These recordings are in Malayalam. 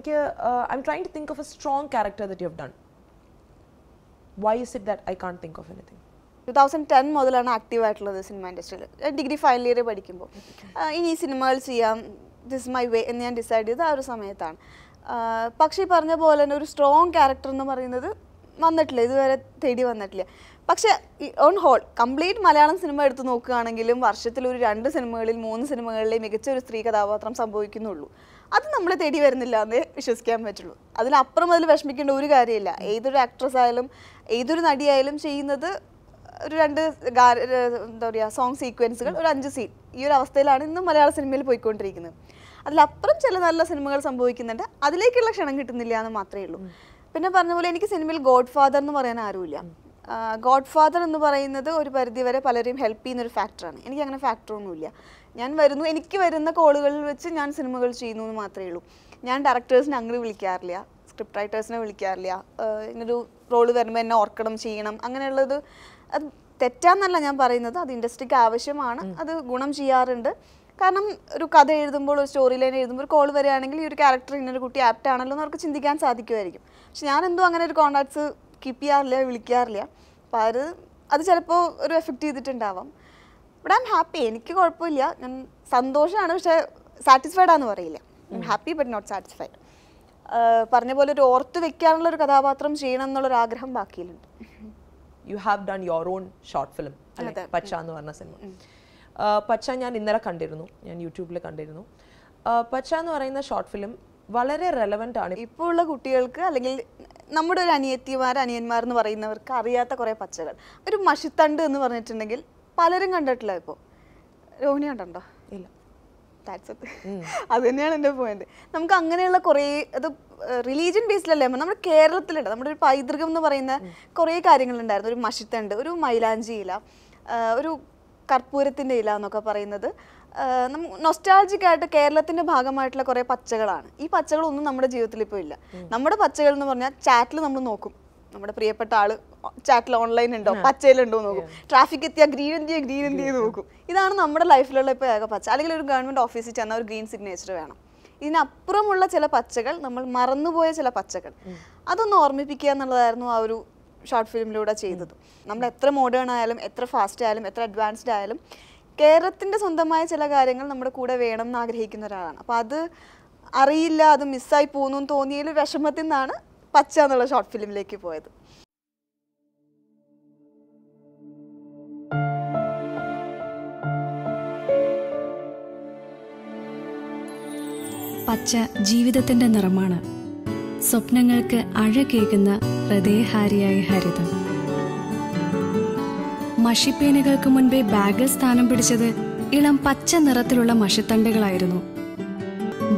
I'm trying to think of a strong character that you have done. Why is it that I can't think of anything? 2010 മുതലാണ് ആക്റ്റീവ് ആയിട്ടുള്ളത് സിനിമ ഇൻഡസ്ട്രിയിൽ. ഡിഗ്രി ഫൈനൽ ഇയർ പഠിക്കുമ്പോൾ ഇനി ഈ സിനിമകൾ ചെയ്യാം, ദിസ് മൈ വേ എന്ന് ഞാൻ ഡിസൈഡ് ചെയ്ത് ആ ഒരു സമയത്താണ്. പക്ഷേ പറഞ്ഞ പോലെ തന്നെ ഒരു സ്ട്രോങ് ക്യാരക്ടർ എന്ന് പറയുന്നത് വന്നിട്ടില്ല, ഇതുവരെ തേടി വന്നിട്ടില്ല. പക്ഷേ on whole complete Malayalam cinema എടുത്ത് നോക്കുകയാണെങ്കിലും വർഷത്തിൽ ഒരു 2 സിനിമകളിൽ 3 സിനിമകളിലെ മികച്ച ഒരു സ്ത്രീ കഥാപാത്രം സംഭവിക്കുന്നുള്ളൂ. അത് നമ്മളെ തേടി വരുന്നില്ല എന്നേ വിശ്വസിക്കാൻ പറ്റുള്ളൂ. അതിനപ്പുറം അതിൽ വിഷമിക്കേണ്ട ഒരു കാര്യമില്ല. ഏതൊരു ആക്ട്രസ് ആയാലും ഏതൊരു നടിയായാലും ചെയ്യുന്നത് ഒരു 2 എന്താ പറയുക സോങ് സീക്വൻസുകൾ, ഒരു 5 സീൻ, ഈ ഒരു അവസ്ഥയിലാണ് ഇന്ന് മലയാള സിനിമയിൽ പോയിക്കൊണ്ടിരിക്കുന്നത്. അതിലപ്പുറം ചില നല്ല സിനിമകൾ സംഭവിക്കുന്നുണ്ട്, അതിലേക്കുള്ള ക്ഷണം കിട്ടുന്നില്ല എന്ന് മാത്രമേ ഉള്ളൂ. പിന്നെ പറഞ്ഞ പോലെ എനിക്ക് സിനിമയിൽ ഗോഡ് ഫാദർ എന്ന് പറയാൻ ആരുമില്ല. ഗോഡ് ഫാദർ എന്ന് പറയുന്നത് ഒരു പരിധിവരെ പലരെയും ഹെൽപ്പ് ചെയ്യുന്നൊരു ഫാക്ടറാണ്. എനിക്ക് അങ്ങനെ ഫാക്ടറൊന്നുമില്ല. ഞാൻ വരുന്നു, എനിക്ക് വരുന്ന കോളുകളിൽ വെച്ച് ഞാൻ സിനിമകൾ ചെയ്യുന്നു എന്ന് മാത്രമേ ഉള്ളൂ. ഞാൻ ഡയറക്ടേഴ്സിനെ അങ്ങനെ വിളിക്കാറില്ല, സ്ക്രിപ്റ്റ് റൈറ്റേഴ്സിനെ വിളിക്കാറില്ല. ഇങ്ങനൊരു റോള് വരുമ്പോൾ എന്നെ ഓർക്കണം, ചെയ്യണം, അങ്ങനെയുള്ളത് അത് തെറ്റാന്നല്ല ഞാൻ പറയുന്നത്. അത് ഇൻഡസ്ട്രിക്ക് ആവശ്യമാണ്, അത് ഗുണം ചെയ്യാറുണ്ട്. കാരണം ഒരു കഥ എഴുതുമ്പോൾ, ഒരു സ്റ്റോറി ലൈൻ എഴുതുമ്പോൾ ഒരു കോൾ വരികയാണെങ്കിൽ ഈ ഒരു ക്യാരക്ടർ ഇന്നൊരു കുട്ടി ആപ്റ്റ് ആണല്ലോ എന്ന് അവർക്ക് ചിന്തിക്കാൻ സാധിക്കുമായിരിക്കും. പക്ഷെ ഞാനെന്തോ അങ്ങനെ ഒരു കോൺടാക്ട്സ് കീപ്പ് ചെയ്യാറില്ല, വിളിക്കാറില്ല. അപ്പോൾ അത് ചിലപ്പോൾ ഒരു എഫക്റ്റ് ചെയ്തിട്ടുണ്ടാവാം. ബട്ട് ഐ എം ഹാപ്പി, എനിക്ക് കുഴപ്പമില്ല, ഞാൻ സന്തോഷമാണ്. പക്ഷേ സാറ്റിസ്ഫൈഡ് ആണെന്ന് പറയില്ല. I'm happy but not satisfied. പറഞ്ഞ പോലെ ഒരു ഓർത്ത് വെക്കാനുള്ള ഒരു കഥാപാത്രം ചെയ്യണം എന്നുള്ളൊരു ആഗ്രഹം ബാക്കിയിലുണ്ട്. You have done your own short film, പച്ച എന്ന് പറഞ്ഞ സിനിമ. പച്ച ഞാൻ ഇന്നലെ കണ്ടിരുന്നു, ഞാൻ യൂട്യൂബിൽ കണ്ടിരുന്നു. പച്ച എന്ന് പറയുന്ന ഷോർട്ട് ഫിലിം വളരെ റെലവൻ്റ് ആണ് ഇപ്പോൾ ഉള്ള കുട്ടികൾക്ക്, അല്ലെങ്കിൽ നമ്മുടെ ഒരു അനിയന്മാർ എന്ന് പറയുന്നവർക്ക് അറിയാത്ത കുറേ പച്ചകൾ. ഒരു മഷിത്തണ്ട് എന്ന് പറഞ്ഞിട്ടുണ്ടെങ്കിൽ പലരും കണ്ടിട്ടില്ല. ഇപ്പോൾ രോഹിണി കണ്ടോ? ഇല്ല. അത് തന്നെയാണ് എൻ്റെ പോയിന്റ്. നമുക്ക് അങ്ങനെയുള്ള കുറേ, അത് റിലീജിയൻ ബേസിലല്ലേ, നമ്മുടെ കേരളത്തിലുണ്ട്. നമ്മുടെ ഒരു പൈതൃകം എന്ന് പറയുന്ന കുറേ കാര്യങ്ങളുണ്ടായിരുന്നു. ഒരു മഷിത്തണ്ട്, ഒരു മൈലാഞ്ചി ഇല, ഒരു കർപ്പൂരത്തിൻ്റെ ഇല എന്നൊക്കെ പറയുന്നത് നൊസ്റ്റാൾജിക് ആയിട്ട് കേരളത്തിൻ്റെ ഭാഗമായിട്ടുള്ള കുറേ പച്ചകളാണ്. ഈ പച്ചകളൊന്നും നമ്മുടെ ജീവിതത്തിൽ ഇപ്പോൾ ഇല്ല. നമ്മുടെ പച്ചകൾ എന്ന് പറഞ്ഞാൽ ചാറ്റിൽ നമ്മൾ നോക്കും, നമ്മുടെ പ്രിയപ്പെട്ട ആള് ചാറ്റിൽ ഓൺലൈൻ ഉണ്ടോ, പച്ചയിലുണ്ടോ നോക്കും, ട്രാഫിക് എത്തിയാൽ ഗ്രീൻ എന്ത് നോക്കും. ഇതാണ് നമ്മുടെ ലൈഫിലുള്ള ഇപ്പോൾ ഏക പച്ച. അല്ലെങ്കിൽ ഒരു ഗവൺമെൻറ് ഓഫീസിൽ ചെന്നാൽ ഒരു ഗ്രീൻ സിഗ്നേച്ചർ വേണം. ഇതിനപ്പുറമുള്ള ചില പച്ചകൾ, നമ്മൾ മറന്നുപോയ ചില പച്ചകൾ, അതൊന്ന് ഓർമ്മിപ്പിക്കുക എന്നുള്ളതായിരുന്നു ആ ഒരു ഷോർട്ട് ഫിലിമിലൂടെ ചെയ്തത്. നമ്മൾ എത്ര മോഡേൺ ആയാലും, എത്ര ഫാസ്റ്റ് ആയാലും, എത്ര അഡ്വാൻസ്ഡ് ആയാലും കേരളത്തിൻ്റെ സ്വന്തമായ ചില കാര്യങ്ങൾ നമ്മുടെ കൂടെ വേണം എന്ന് ആഗ്രഹിക്കുന്ന ഒരാളാണ്. അപ്പോൾ അത് അറിയില്ല, അത് മിസ്സായി പോകുന്നു എന്ന് തോന്നിയതിൽ വിഷമത്തിൽ നിന്നാണ് പച്ച എന്നുള്ള ഷോർട്ട് ഫിലിമിലേക്ക് പോയത്. പച്ച ജീവിതത്തിന്റെ നിറമാണ്, സ്വപ്നങ്ങൾക്ക് അഴകേകുന്ന ഹൃദയഹാരിയായ ഹരിതം. മഷിപ്പേനുകൾക്ക് മുൻപേ ബാഗിൽ സ്ഥാനം പിടിച്ചത് ഇളം പച്ച നിറത്തിലുള്ള മഷിത്തണ്ടുകളായിരുന്നു.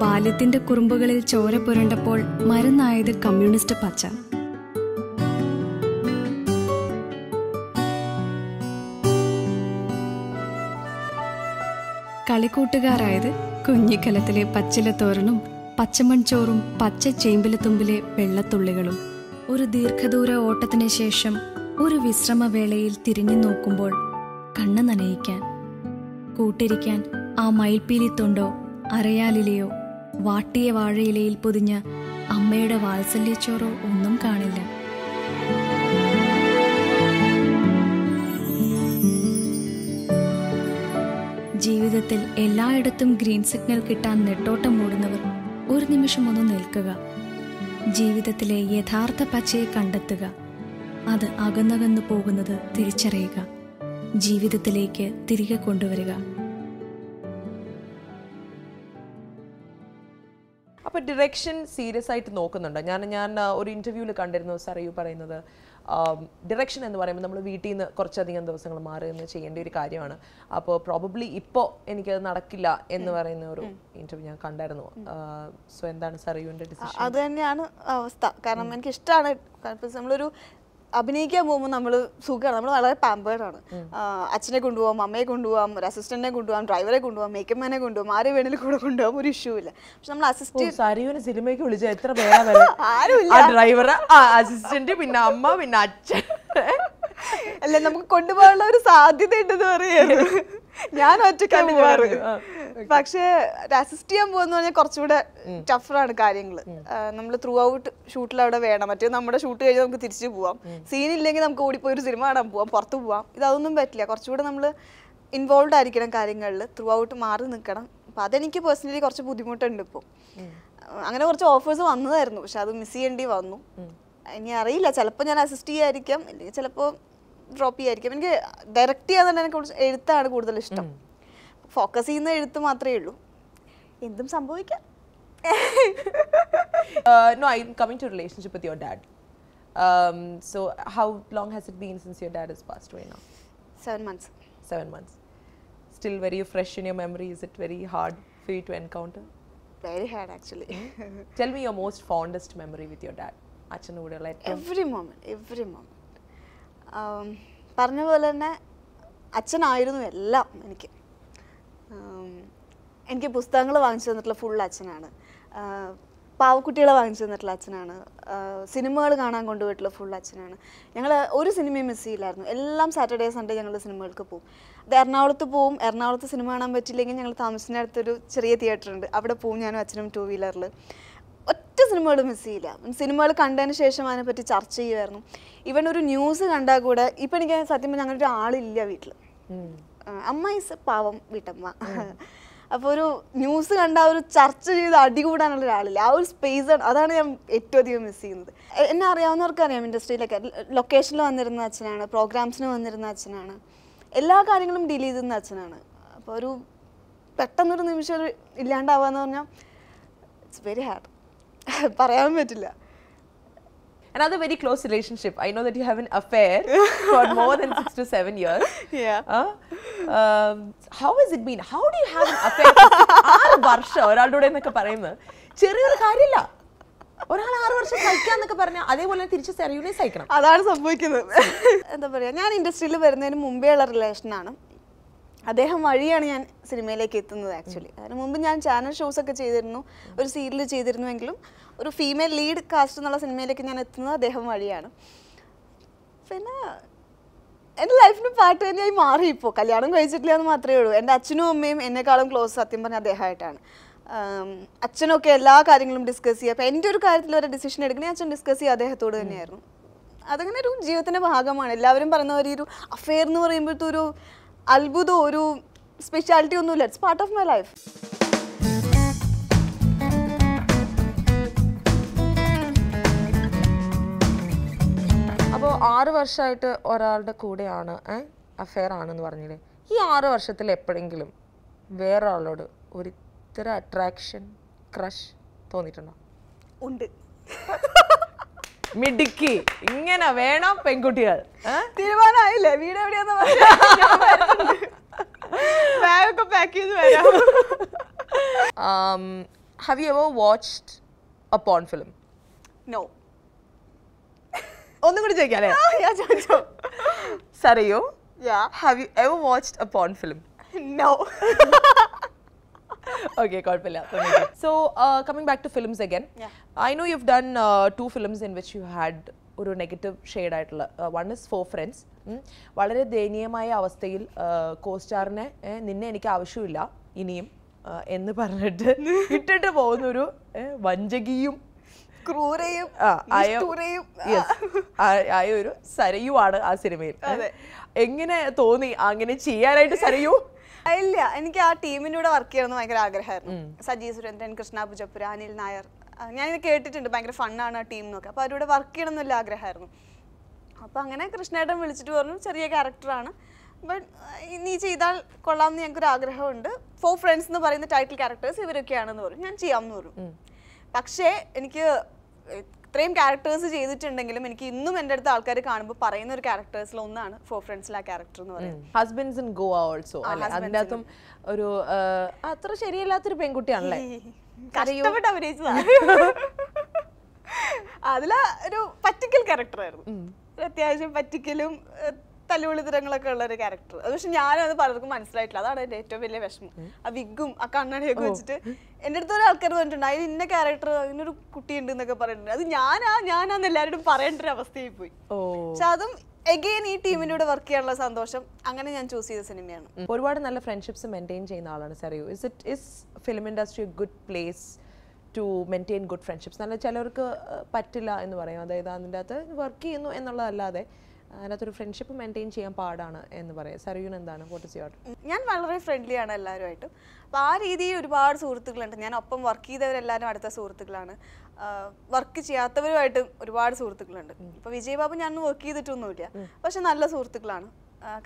ബാല്യത്തിന്റെ കുറുമ്പുകളിൽ ചോര പുരണ്ടപ്പോൾ മരുന്നായത് കമ്മ്യൂണിസ്റ്റ് പച്ച. കളിക്കൂട്ടുകാരായത് കുഞ്ഞിക്കലത്തിലെ പച്ചിലത്തോരനും പച്ചമൺചോറും പച്ച ചേമ്പിലത്തുമ്പിലെ വെള്ളത്തുള്ളികളും. ഒരു ദീർഘദൂര ഓട്ടത്തിന് ശേഷം ഒരു വിശ്രമവേളയിൽ തിരിഞ്ഞു നോക്കുമ്പോൾ കണ്ണ് നനയിക്കാൻ, കൂട്ടിരിക്കാൻ ആ മയിൽപ്പീലിത്തൊണ്ടോ അരയാലിലയോ വാട്ടിയ വാഴയിലയിൽ പൊതിഞ്ഞ അമ്മയുടെ വാത്സല്യച്ചോറോ ഒന്നും കാണില്ല. ജീവിതത്തിൽ എല്ലായിടത്തും ഗ്രീൻ സിഗ്നൽ കിട്ടാൻ നെട്ടോട്ടം മൂടുന്നവർ ഒരു നിമിഷം ഒന്ന് നിൽക്കുക. ജീവിതത്തിലെ യഥാർത്ഥ പച്ചയെ കണ്ടെത്തുക. അത് അകന്നകന്നു പോകുന്നത് തിരിച്ചറിയുക. ജീവിതത്തിലേക്ക് തിരികെ കൊണ്ടുവരിക. അപ്പോൾ ഡിറക്ഷൻ സീരിയസ് ആയിട്ട് നോക്കുന്നുണ്ട്. ഞാൻ ഒരു ഇൻ്റർവ്യൂവിൽ കണ്ടിരുന്നു സരയു പറയുന്നത്, ഡിറക്ഷൻ എന്ന് പറയുമ്പോൾ നമ്മൾ വീട്ടിൽ നിന്ന് കുറച്ചധികം ദിവസങ്ങൾ മാറി നിന്ന് ചെയ്യേണ്ട ഒരു കാര്യമാണ്. അപ്പോൾ പ്രോബബ്ലി ഇപ്പോൾ എനിക്കത് നടക്കില്ല എന്ന് പറയുന്ന ഒരു ഇൻ്റർവ്യൂ ഞാൻ കണ്ടായിരുന്നു. സോ എന്താണ് സരയുവിൻ്റെ ഡിസിഷൻ? അത് തന്നെയാണ് അവസ്ഥ. കാരണം എനിക്കിഷ്ടമാണ്, നമ്മളൊരു അഭിനയിക്കാൻ പോകുമ്പോൾ നമ്മൾ സുഖമാണ്, നമ്മൾ വളരെ പാമ്പേർഡാണ്. അച്ഛനെ കൊണ്ടുപോകാം, അമ്മയെ കൊണ്ടുപോകാം, ഒരു അസിസ്റ്റന്റിനെ കൊണ്ടുപോകാം, ഡ്രൈവറെ കൊണ്ടുപോകാം, മേക്കപ്പ് മാനെ കൊണ്ടുപോകാം, ആരെ വേണേലും കൂടെ കൊണ്ടുപോകാം, ഒരു ഇഷ്യൂ ഇല്ല. പക്ഷെ നമ്മൾ സരയുവിനെ സിനിമയ്ക്ക് വിളിച്ച എത്ര പേരാ? ആരുമില്ല. ഡ്രൈവർ, അസിസ്റ്റന്റ്, പിന്നെ അമ്മ, പിന്നെ അച്ഛൻ. അല്ല, നമുക്ക് കൊണ്ടുപോകാനുള്ള ഒരു സാധ്യത ഉണ്ടെന്ന് പറയുന്നത്. ഞാൻ ഒറ്റയ്ക്കാണ് പോകാറ്. പക്ഷേ അസിസ്റ്റ് ചെയ്യാൻ പോകുന്ന പറഞ്ഞാൽ കുറച്ചുകൂടെ ടഫറാണ് കാര്യങ്ങൾ. നമ്മൾ ത്രൂ ഔട്ട് ഷൂട്ടിൽ അവിടെ വേണം. മറ്റേ നമ്മുടെ ഷൂട്ട് കഴിഞ്ഞാൽ നമുക്ക് തിരിച്ചു പോവാം. സീനില്ലെങ്കിൽ നമുക്ക് ഓടിപ്പോയി ഒരു സിനിമ കാണാൻ പോവാം, പുറത്ത് പോവാം. ഇതൊന്നും പറ്റില്ല. കുറച്ചുകൂടെ നമ്മൾ ഇൻവോൾവ് ആയിരിക്കണം കാര്യങ്ങളിൽ, ത്രൂ ഔട്ട് മാറി നിൽക്കണം. അപ്പം അതെനിക്ക് പേഴ്സണലി കുറച്ച് ബുദ്ധിമുട്ടുണ്ട് ഇപ്പോൾ. അങ്ങനെ കുറച്ച് ഓഫേഴ്സ് വന്നതായിരുന്നു, പക്ഷെ അത് മിസ് ചെയ്യേണ്ടി വന്നു. ഇനി അറിയില്ല, ചിലപ്പോൾ ഞാൻ അസിസ്റ്റ് ചെയ്യായിരിക്കാം, അല്ലെങ്കിൽ ചിലപ്പോൾ ഡ്രോപ്പ് ചെയ്യായിരിക്കും. എനിക്ക് ഡയറക്റ്റ് ചെയ്യാൻ തന്നെ എനിക്ക് എഴുത്താണ് കൂടുതൽ ഇഷ്ടം. ഫോക്കസ് ചെയ്യുന്ന എഴുത്ത് മാത്രമേ ഉള്ളൂ. എന്തും സംഭവിക്കാം. No, I'm coming to relationship with your dad. So how long has it been since your dad has passed away now? 7 months. 7 months. Still very fresh in your memory. Is it very hard for you to encounter? Very hard actually. Tell me your most fondest memory with your dad. അച്ഛനോടുള്ള every moment. പറഞ്ഞ പോലെ തന്നെ അച്ഛനായിരുന്നു എല്ലാം. എനിക്ക് പുസ്തകങ്ങൾ വാങ്ങിച്ചു തന്നിട്ടുള്ള ഫുൾ അച്ഛനാണ്. പാവക്കുട്ടികളെ വാങ്ങിച്ചു തന്നിട്ടുള്ള അച്ഛനാണ്. സിനിമകൾ കാണാൻ കൊണ്ടുപോയിട്ടുള്ള ഫുൾ അച്ഛനാണ്. ഞങ്ങൾ ഒരു സിനിമയും മിസ് ചെയ്യില്ലായിരുന്നു. എല്ലാം സാറ്റർഡേ സൺഡേ ഞങ്ങൾ സിനിമകൾക്ക് പോകും. അത് എറണാകുളത്ത് പോവും. എറണാകുളത്ത് സിനിമ കാണാൻ പറ്റില്ലെങ്കിൽ ഞങ്ങൾ താമസിക്കുന്ന അടുത്തൊരു ചെറിയ തിയേറ്റർ ഉണ്ട്, അവിടെ പോവും ഞാനും അച്ഛനും 2 വീലറിൽ. ഒറ്റ സിനിമകൾ മിസ് ചെയ്യില്ല. സിനിമകൾ കണ്ടതിന് ശേഷം അതിനെപ്പറ്റി ചർച്ച ചെയ്യുമായിരുന്നു. ഇവൻ ഒരു ന്യൂസ് കണ്ടാൽ കൂടെ, ഇപ്പം എനിക്ക് സത്യം പറഞ്ഞാൽ അങ്ങനെ ഒരു ആളില്ല വീട്ടിൽ. അമ്മ ഈസ് പാവം വീട്ടമ്മ. അപ്പോൾ ഒരു ന്യൂസ് കണ്ട ഒരു ചർച്ച ചെയ്ത് അടികൂടാനുള്ള ഒരാളില്ല. ആ ഒരു സ്പേസ് അതാണ് ഞാൻ ഏറ്റവും അധികം മിസ് ചെയ്യുന്നത്. എന്നെ അറിയാവുന്നവർക്ക് അറിയാം, ഇൻഡസ്ട്രിയിലൊക്കെ ലൊക്കേഷനിൽ വന്നിരുന്ന അച്ഛനാണ്, പ്രോഗ്രാംസിന് വന്നിരുന്ന അച്ഛനാണ്, എല്ലാ കാര്യങ്ങളും ഡീൽ ചെയ്തിരുന്ന അച്ഛനാണ്. അപ്പോൾ ഒരു പെട്ടെന്നൊരു നിമിഷം ഇല്ലാണ്ടാവാന്ന് പറഞ്ഞാൽ ഇറ്റ്സ് വെരി ഹാർഡ്. പറയാൻ പറ്റില്ല. Another very close relationship. I know that you have an affair for more than 6 to 7 years. Yeah. How has it been? How do you have an affair? 6 വർഷം ഒരാളുടെ എന്നൊക്കെ പറയുന്നത് ചെറിയൊരു കാര്യമില്ല. ഒരാൾ 6 വർഷം സഹിക്കാന്നൊക്കെ പറഞ്ഞാൽ അതേപോലെ തിരിച്ച് സെറിയൂനെ സഹിക്കണം. അതാണ് സംഭവിക്കുന്നത്. എന്താ പറയുക, ഞാൻ ഇൻഡസ്ട്രിയിൽ വരുന്നതിന് മുമ്പേ ഉള്ള റിലേഷനാണ്. അദ്ദേഹം വഴിയാണ് ഞാൻ സിനിമയിലേക്ക് എത്തുന്നത് ആക്ച്വലി. അതിന് മുമ്പ് ഞാൻ ചാനൽ ഷോസ് ഒക്കെ ചെയ്തിരുന്നു, ഒരു സീരിയൽ ചെയ്തിരുന്നുവെങ്കിലും ഒരു ഫീമെയിൽ ലീഡ് കാസ്റ്റ് എന്നുള്ള സിനിമയിലേക്ക് ഞാൻ എത്തുന്നത് അദ്ദേഹം വഴിയാണ്. പിന്നെ എൻ്റെ ലൈഫിന് പാർട്ട് തന്നെയായി മാറി. ഇപ്പോൾ കല്യാണം കഴിച്ചിട്ടില്ല എന്ന് മാത്രമേ ഉള്ളൂ. എൻ്റെ അച്ഛനും അമ്മയും എന്നെക്കാളും ക്ലോസ് സത്യം പറഞ്ഞാൽ അദ്ദേഹമായിട്ടാണ്. അച്ഛനൊക്കെ എല്ലാ കാര്യങ്ങളും ഡിസ്കസ് ചെയ്യുക. അപ്പോൾ എൻ്റെ ഒരു കാര്യത്തിൽ ഒരു ഡിസിഷൻ എടുക്കണേ അച്ഛൻ ഡിസ്കസ് ചെയ്യുക അദ്ദേഹത്തോട് തന്നെയായിരുന്നു. അതങ്ങനെ ഒരു ജീവിതത്തിൻ്റെ ഭാഗമാണ്. എല്ലാവരും പറയുന്ന ഒരു അഫെയർ എന്ന് പറയുമ്പോഴത്തെ ഒരു അത്ഭുതം, ഒരു സ്പെഷ്യാലിറ്റി ഒന്നുമില്ല. It's part of my life. അപ്പോൾ 6 വർഷമായിട്ട് ഒരാളുടെ കൂടെയാണ് അഫെയർ ആണെന്ന് പറഞ്ഞില്ലേ. ഈ 6 വർഷത്തിൽ എപ്പോഴെങ്കിലും വേറെ ആളോട് ഒരു ഇത്ര അട്രാക്ഷൻ, ക്രഷ് തോന്നിയിട്ടുണ്ടോ? ഉണ്ട്. മിടുക്കി, ഇങ്ങനെ വേണം പെൺകുട്ടികൾ. തീരുമാനമായില്ലേ? വീട് എവിടെയാന്ന് ബാഗൊക്കെ പാക്ക് ചെയ്ത് വരാം. Have you ever watched a porn film? No. ഒന്നും കൂടി ചോദിക്കാല്ലേ? Sarayu, have you ever watched a porn film? No. Okay, കുഴപ്പമില്ല. So coming back to films again, I know you've done 2 films in which you had ഒരു നെഗറ്റീവ് ഷെയ്ഡ് ആയിട്ടുള്ള. One is 4 Friends. വളരെ ദയനീയമായ അവസ്ഥയിൽ കോസ്റ്റാറിനെ നിന്നെ എനിക്ക് ആവശ്യമില്ല ഇനിയും എന്ന് പറഞ്ഞിട്ട് ഇട്ടിട്ട് പോകുന്ന ഒരു വഞ്ചകിയും ക്രൂരയും ആയ ഒരു സരയുവാണ് ആ സിനിമയിൽ. എങ്ങനെ തോന്നി അങ്ങനെ ചെയ്യാനായിട്ട് സരയു? ഇല്ല, എനിക്ക് ആ ടീമിൻ്റെ കൂടെ വർക്ക് ചെയ്യണമെന്ന് ഭയങ്കര ആഗ്രഹമായിരുന്നു. സജി സുരേന്ദ്രൻ, കൃഷ്ണ പുജപ്പുര, അനിൽ നായർ, ഞാനിത് കേട്ടിട്ടുണ്ട്, ഭയങ്കര ഫണ്ണാണ് ആ ടീം എന്നൊക്കെ. അപ്പോൾ അവരോട് വർക്ക് ചെയ്യണം എന്നല്ല ആഗ്രഹമായിരുന്നു. അപ്പോൾ അങ്ങനെ കൃഷ്ണേട്ടൻ വിളിച്ചിട്ട് പറഞ്ഞു ചെറിയ ക്യാരക്ടറാണ്, ബട്ട് നീ ചെയ്താൽ കൊള്ളാമെന്ന് ഞങ്ങൾക്കൊരു ആഗ്രഹമുണ്ട്. 4 Friends എന്ന് പറയുന്ന ടൈറ്റിൽ ക്യാരക്ടേഴ്സ് ഇവരൊക്കെയാണെന്ന് പറഞ്ഞു. ഞാൻ ചെയ്യാമെന്ന് പറഞ്ഞു. പക്ഷേ എനിക്ക് ഇത്രയും ക്യാരക്ടേഴ്സ് ചെയ്തിട്ടുണ്ടെങ്കിലും എനിക്ക് ഇന്നും എൻ്റെ അടുത്ത് ആൾക്കാർ കാണുമ്പോൾ പറയുന്ന ഒരു ക്യാരക്ടേഴ്സിൽ ഒന്നാണ് 4 Friendsലെ ആ ക്യാരക്ടർ എന്ന് പറയുന്നത്. ഹസ്ബൻഡ്സ് ഇൻ ഗോവ ഓൾസോ അല്ലേ? അതിൻ്റെ അകത്തും ഒരു അത്ര ശരിയല്ലാത്തൊരു പെൺകുട്ടിയാണല്ലേ? കഷ്ടപ്പെട്ട് അഭിനയിച്ചതാണ്. അതില് ഒരു പറ്റിക്കൽ ക്യാരക്ടറായിരുന്നു. അത്യാവശ്യം പറ്റിക്കലും തല്ലുവിളിത്തരങ്ങളൊക്കെ ഉള്ള ഒരു ക്യാരക്ടർ. അത് പക്ഷെ ഞാനത് പലർക്കും മനസ്സിലായിട്ടില്ല. അതാണ് എൻ്റെ ഏറ്റവും വലിയ വിഷമം. ആ വിഗും ആ കണ്ണടയൊക്കെ വെച്ചിട്ട് എൻ്റെ അടുത്ത് ഒരു ആൾക്കാർ പറഞ്ഞിട്ടുണ്ട് അതിന് ഇന്ന ക്യാരക്ടർ, അതിനൊരു കുട്ടിയുണ്ട് എന്നൊക്കെ പറഞ്ഞിട്ടുണ്ട്. അത് ഞാനാന്ന് എല്ലാവരോടും പറയേണ്ട ഒരു അവസ്ഥയായി പോയി. പക്ഷെ അതും എഗെയിൻ ഈ ടീമിൻ്റെ കൂടെ വർക്ക് ചെയ്യാനുള്ള സന്തോഷം, അങ്ങനെ ഞാൻ ചൂസ് ചെയ്ത സിനിമയാണ്. ഒരുപാട് നല്ല ഫ്രണ്ട്ഷിപ്സ് മെയിൻറ്റെയിൻ ചെയ്യുന്ന ആളാണ് Sarayu. Is film industry a good place to maintain good friendships? നല്ല ചിലർക്ക് പറ്റില്ല എന്ന് പറയും, അതായത് അതിൻ്റെ അകത്ത് വർക്ക് ചെയ്യുന്നു എന്നുള്ളതല്ലാതെ അതിനകത്തൊരു ഫ്രണ്ട്ഷിപ്പ് മെയിൻറ്റെയിൻ ചെയ്യാൻ പാടാണ് എന്ന് പറയാം. സരയുന് എന്താണ്, വാട്ട് ഇസ് യുവർ? ഞാൻ വളരെ ഫ്രണ്ട്ലിയാണ് എല്ലാവരുമായിട്ടും. അപ്പോൾ ആ രീതിയിൽ ഒരുപാട് സുഹൃത്തുക്കളുണ്ട്. ഞാൻ ഒപ്പം വർക്ക് ചെയ്തവരെല്ലാവരും അടുത്ത സുഹൃത്തുക്കളാണ്. വർക്ക് ചെയ്യാത്തവരുമായിട്ടും ഒരുപാട് സുഹൃത്തുക്കളുണ്ട്. ഇപ്പോൾ വിജയബാബു ഞാൻ വർക്ക് ചെയ്തിട്ടൊന്നുമില്ല, പക്ഷെ നല്ല സുഹൃത്തുക്കളാണ്.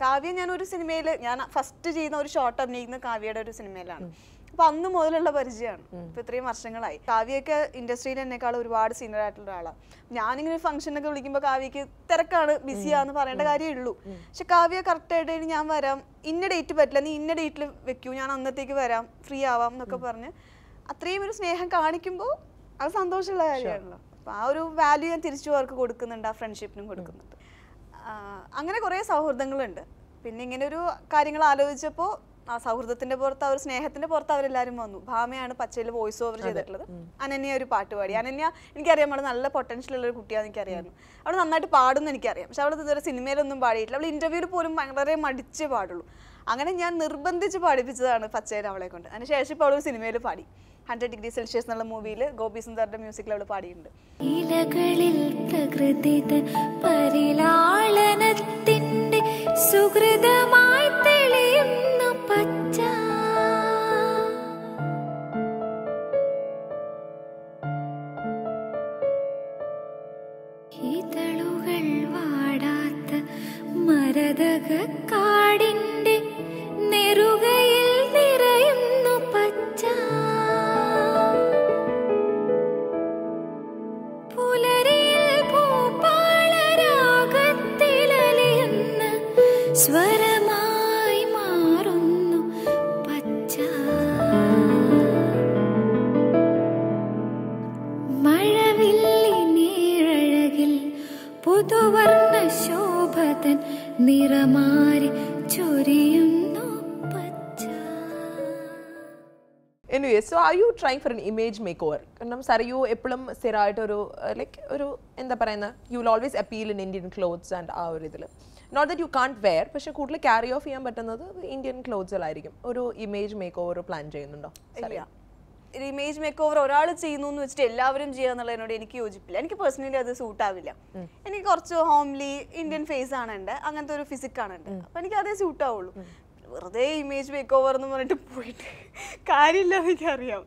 കാവ്യ ഞാൻ ഒരു സിനിമയിൽ, ഞാൻ ഫസ്റ്റ് ചെയ്യുന്ന ഒരു ഷോർട്ട് അഭിനയിക്കുന്ന കാവ്യയുടെ ഒരു സിനിമയിലാണ്. അപ്പൊ അന്ന് മുതലുള്ള പരിചയമാണ്. ഇപ്പൊ ഇത്രയും വർഷങ്ങളായി. കാവ്യൊക്കെ ഇൻഡസ്ട്രിയിൽ എന്നെക്കാളും ഒരുപാട് സീനിയർ ആയിട്ടുള്ള ഒരാളാണ്. ഞാനിങ്ങനെ ഫംഗ്ഷനൊക്കെ വിളിക്കുമ്പോൾ കാവ്യക്ക് തിരക്കാണ്, ബിസിയാന്ന് പറയേണ്ട കാര്യമേ ഉള്ളൂ. പക്ഷെ കാവ്യ കറക്റ്റ് ആയിട്ട് ഞാൻ വരാം, ഇന്ന ഡേറ്റ് പറ്റില്ല, നീ ഇന്ന ഡേറ്റിൽ വെക്കൂ, ഞാൻ അന്നത്തേക്ക് വരാം, ഫ്രീ ആവാം എന്നൊക്കെ പറഞ്ഞ് അത്രയും ഒരു സ്നേഹം കാണിക്കുമ്പോൾ അത് സന്തോഷമുള്ള കാര്യമാണല്ലോ. അപ്പൊ ആ ഒരു വാല്യൂ ഞാൻ തിരിച്ചു അവർക്ക് കൊടുക്കുന്നുണ്ട്, ആ ഫ്രണ്ട്ഷിപ്പിനും കൊടുക്കുന്നുണ്ട്. അങ്ങനെ കുറേ സൗഹൃദങ്ങളുണ്ട്. പിന്നെ ഇങ്ങനെ ഒരു കാര്യങ്ങൾ ആലോചിച്ചപ്പോൾ ആ സൗഹൃദത്തിന്റെ പുറത്ത്, ആ ഒരു സ്നേഹത്തിന്റെ പുറത്ത് അവരെല്ലാവരും വന്നു. ഭാമയാണ് പച്ചയിൽ വോയിസ് ഓവർ ചെയ്തിട്ടുള്ളത്. അനന്യ ഒരു പാട്ട് പാടി. അനന്യ എനിക്കറിയാം, അവൾ നല്ല പൊട്ടൻഷ്യൽ ഉള്ള ഒരു കുട്ടിയാണെന്ന് എനിക്കറിയായിരുന്നു. അവൾ നന്നായിട്ട് പാടുമെന്ന് എനിക്കറിയാം. പക്ഷെ അവൾ ഇതുവരെ സിനിമയിലൊന്നും പാടിയിട്ടില്ല. അവൾ ഇന്റർവ്യൂവിൽ പോലും വളരെ മടിച്ചേ പാടുള്ളൂ. അങ്ങനെ ഞാൻ നിർബന്ധിച്ച് പാടിപ്പിച്ചതാണ് പച്ചയിൽ അവളെ കൊണ്ട്. അതിനുശേഷം ഇപ്പോൾ അവൾ സിനിമയിൽ പാടി. 100 Degree Celsius എന്നുള്ള മൂവിയിൽ ഗോപി സുന്ദറിന്റെ മ്യൂസിക്കിൽ അവൾ പാടിയിട്ടുണ്ട്. ഇലകളിൽ പ്രകൃതിതൻ പരിലാളനത്തിന്റെ സുഹൃതമായി തെളിയുന്ന പച്ച, ഇതളുകൾ വാടാത്ത മരതക കാടിന്റെ നെറുകയിൽ നിറയുന്നു പച്ച, സ്വരമായി മാറുന്നു പച്ച, മഴവില്ലിനീഴഴകിൽ പുതുവർണ്ണ ശോഭതൻ നിറമാരി ചൊരിയുന്നു പച്ച. Anyway, so are you trying for an image makeover? കാരണം സരയു എപ്പോഴും സ്ഥിരമായിട്ട് ഒരു ലൈക്ക് ഒരു എന്താ പറയുന്നത്, you will always appeal in Indian clothes and ആ ഒരു ഇതിൽ, not that you can't wear, പക്ഷെ കൂടുതൽ ക്യാരി ഓഫ് ചെയ്യാൻ പറ്റുന്നത് ഇന്ത്യൻ ക്ലോത്ത്സിലായിരിക്കും. ഒരു ഇമേജ് മേക്ക് ഓവർ പ്ലാൻ ചെയ്യുന്നുണ്ടോ? ഇല്ല, ഒരു ഇമേജ് മേക്ക് ഓവർ ഒരാൾ ചെയ്യുന്നു എന്ന് വെച്ചിട്ട് എല്ലാവരും ചെയ്യുക എന്നുള്ളതിനോട് എനിക്ക് യോജിപ്പില്ല. എനിക്ക് പേഴ്സണലി അത് സൂട്ട് ആവില്ല. എനിക്ക് കുറച്ച് ഹോംലി ഇന്ത്യൻ ഫേസ് ആണ് ഉണ്ട്, അങ്ങനത്തെ ഒരു ഫിസിക്കാണ് ഉണ്ട്. അപ്പൊ എനിക്ക് അതേ സൂട്ട് ആവുള്ളൂ. വെറുതെ ഇമേജ് മേക്ക് ഓവർ എന്ന് പറഞ്ഞിട്ട് പോയിട്ട് കാര്യമില്ല എന്ന് എനിക്കറിയാം.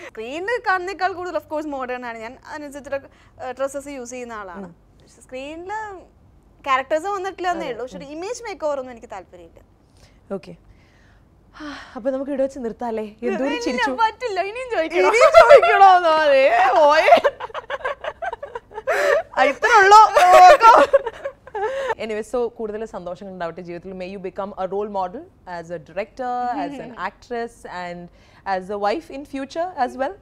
സ്ക്രീനിൽ കാണുന്നേക്കാൾ കൂടുതൽ ഓഫ് കോഴ്സ് മോഡേൺ ആണ് ഞാൻ. അതിനനുസരിച്ചിട്ട് ഡ്രസ്സസ് യൂസ് ചെയ്യുന്ന ആളാണ്. സ്ക്രീനിൽ ക്യാരക്ടേഴ്സ് വന്നിട്ടില്ല എന്നേ ഉള്ളൂ. പക്ഷെ ഇമേജ് മേക്ക് ഓവർ ഒന്നും എനിക്ക് താല്പര്യമില്ല. ഓക്കെ, അപ്പൊ നമുക്ക് ഇവിടെ വെച്ച് നിർത്താല്ലേ? പറ്റില്ല, ഇനിയും ചോദിക്കണോ? Anyway, so കൂടുതൽ സന്തോഷങ്ങൾ ഉണ്ടാവട്ടെ ജീവിതത്തിൽ. May you become a role model as a director, as an actress, and as a wife in future as well,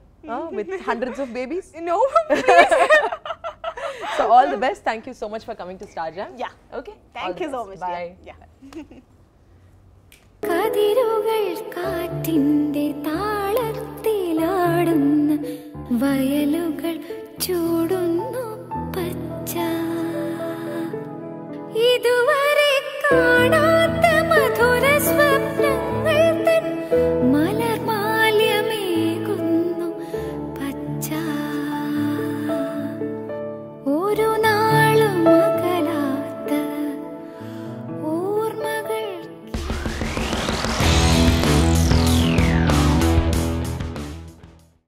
with hundreds of babies. No. So all the best. Thank you so much for coming to Star Jam. Yeah. Okay. Thank you so much. Bye. Yeah. കതിരുകൾ കാറ്റിന്റെ താളത്തിലാടുന്ന വയലുകൾ ചൂടുന്നു